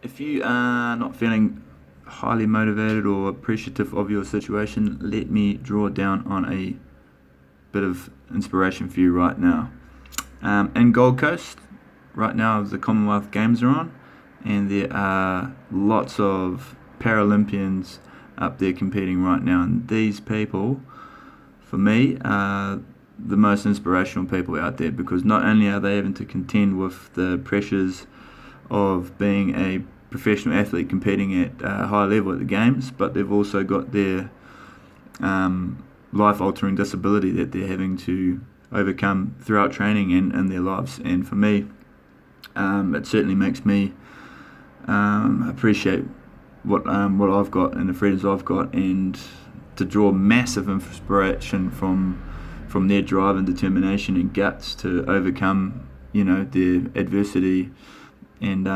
If you are not feeling highly motivated or appreciative of your situation, let me draw down on a bit of inspiration for you right now. In Gold Coast, right now the Commonwealth Games are on, and there are lots of Paralympians up there competing right now, and these people, for me, are the most inspirational people out there, because not only are they having to contend with the pressures of being a professional athlete competing at a high level at the games, but they've also got their life-altering disability that they're having to overcome throughout training and in their lives. And for me, it certainly makes me appreciate what I've got and the freedoms I've got, and to draw massive inspiration from their drive and determination and guts to overcome, their adversity and